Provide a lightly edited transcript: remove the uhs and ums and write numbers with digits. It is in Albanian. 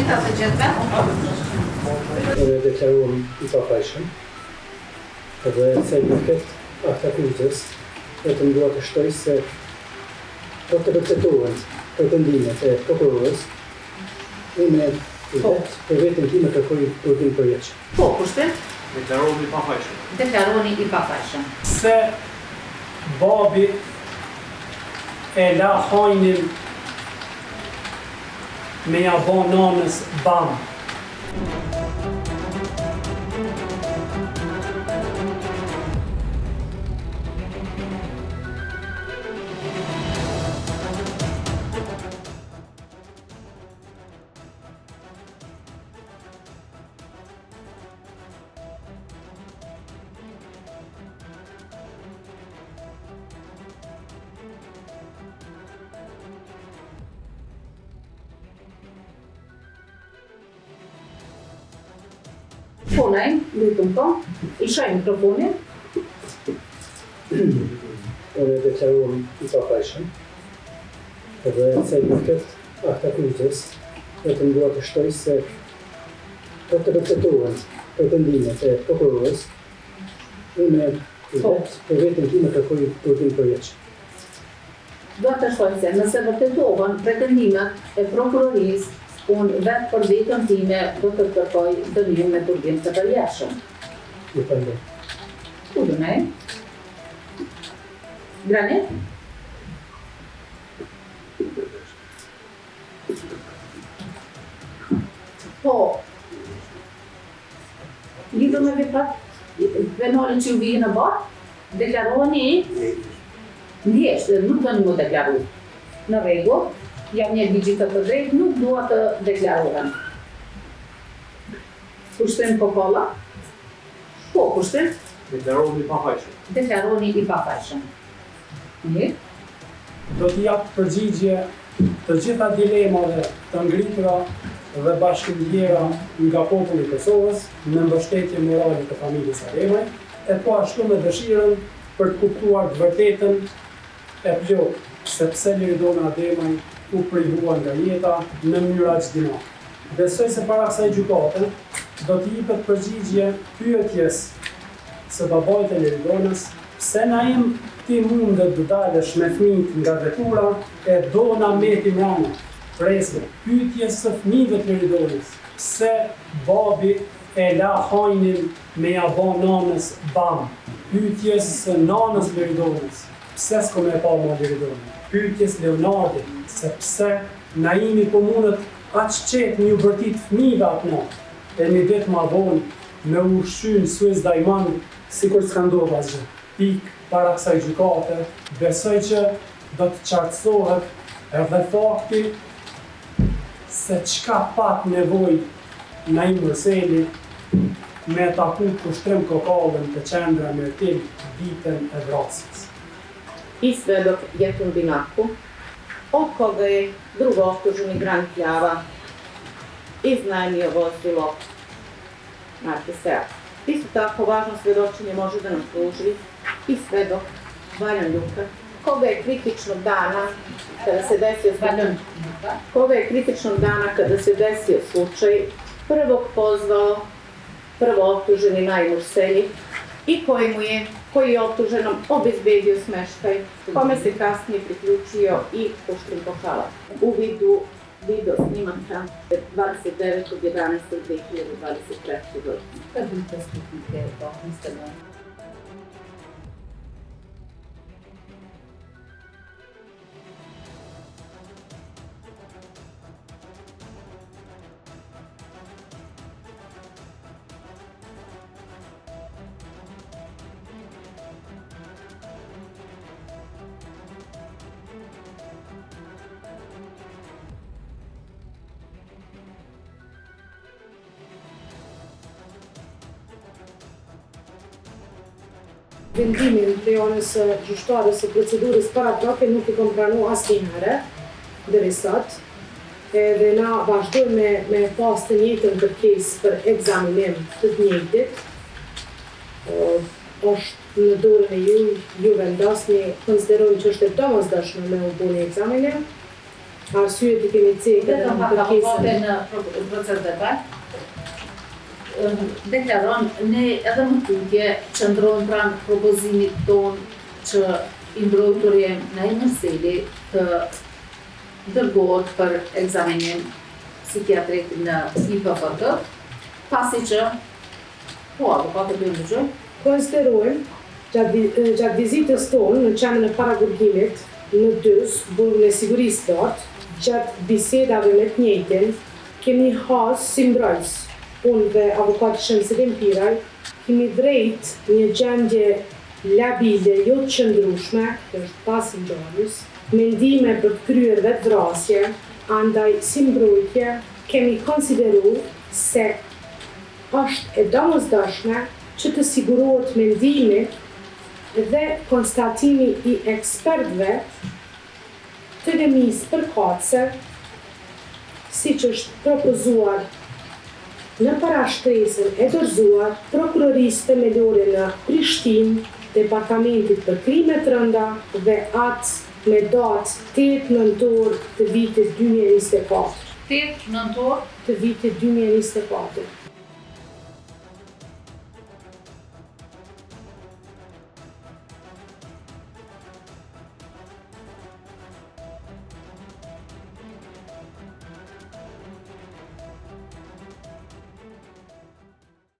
gjitha të gjithve. Unë e deklaruam I pafajshëm, edhe sa I përket akuzës, vetëm dua të shtoj se për të vërtetuar pretendimet e prokurorës, unë për veten time kërkoj prodhim përjetshëm. Po, kushtet? Deklaroni I pafajshëm. Deklaroni I pafajshëm. Se babi e la hajnin me ja bo nanës bam. Punaj, lutëm po, I shoj mikrofonin. Unë e deklaruam I pafajshëm, edhe sa I përket akuzës, vetëm dua të shtoj se për të vërtetuar pretendimet e prokurorës, unë për veten time kërkoj prodhim përjetshëm. Do të shtoj se nëse vërtetohen pretendimet e prokurorisë, unë vetë për vetën time do të kërkoj dënim me burgim të përjetshëm. Ju falem. Ku dënej? Granit? Po, lidhur me veprat penale që ju vijnë në barë, deklaroni ndjeshtë, nuk do një më deklaru. Në rregull, jam një ligjit të drejtë, nuk dua të deklarohen. Kushtim po kolla? Po, kushtim? Deklaroni I pafajshëm. Deklaroni I pafajshëm. Mirë? Do t'i jap përgjigje të gjitha dilemave të ngritura dhe bashkëndjera nga populli I Kosovës në mbështetje morale të familjes Ademaj, e po ashtu me dëshirën për të kuptuar të vërtetën e plot se pse Liridona Ademaj u privua nga jeta në mënyra çdinore. Besoj se para kësaj gjykate do t'i jepet përgjigje pyetjes së babait të Liridonës pse Naim ti mundet të dalësh me fëmijët nga vetura e Dona Meti Mrana. Presme, pyetjes së fëmijëve të Liridonës, pse babi e la hajnin me ja bo nanës bam. Pyetjes së nanës Liridonës, pse s'ko me pa ma Liridonën. Pyetjes Leonardit, se pse Naimi po mundet aq qetë një vërtit fëmijëve atë natë, e një det ma vonë me ushqyn Suez Dajman, sikur s'ka ndodhur asgjë. Pik para kësaj gjykate, besoj që do të qartësohet edhe fakti se çka pat nevojë Naim Roseli me taku kushtrim kokallën të qendra Mertil ditën e vrasjes. I svedok Jetun Binaku, od koga je drugo optuženi Gran Pljava iznajmio vozilo marke Seat. Isto tako važno svjedočenje može da nam pruži I svedok Valjan Ljuka, koga je kritičnog dana kada se desio slučaj prvog pozvao prvo optuženi Naim Urseli I koji je optuženom obezbedio smeštaj, kome se kasnije priključio I Puštrin Pokala. U vidu video snimaka 29.11.2023. godine. Kad bi prestupnike to Instagram? Vendimin të anës gjyqtarës së procedurës paraprake nuk I kom pranu asnjëherë deri sot. Edhe na vazhdojmë me pas të njëjtën kërkesë për ekzaminim të njëjtit. Është në dorën e ju vendosni, konsiderojmë që është e domosdoshme me u bë një ekzaminim. arsyet i kemi cekë edhe Vetëm në pak avokate kërkesën. në proces detaj. Deklaron, ne edhe më tutje qëndrojmë pranë propozimit tonë që i mbrojturje në e mëseli të dërgohet për egzaminim psikiatrik në IPFK, pasi që, po, avokate bëjmë në gjë, Konsiderojmë gjatë vizitës tonë në qendrën e paragurgimit në Dys, burgun e sigurisë të lartë, gjatë bisedave me të njëjtin, kemi hasë si mbrojtës. Unë dhe avokati Shamsidin Piraj kemi drejt një gjendje labile jo të qëndrueshme, që është pasingjarës, mendime për të kryer vetvrasje, andaj si mbrojtje kemi konsideruar se është e domosdoshme që të sigurohet mendimi dhe konstatimi i ekspertëve të lemisë përkatëse, siç është propozuar në parashtresën e dorëzuar prokurorisë themelore në Prishtinë, Departamentit për Krime të Rënda dhe atë me datë 8 nëntor të vitit 2024. 8 nëntor Të vitit 2024.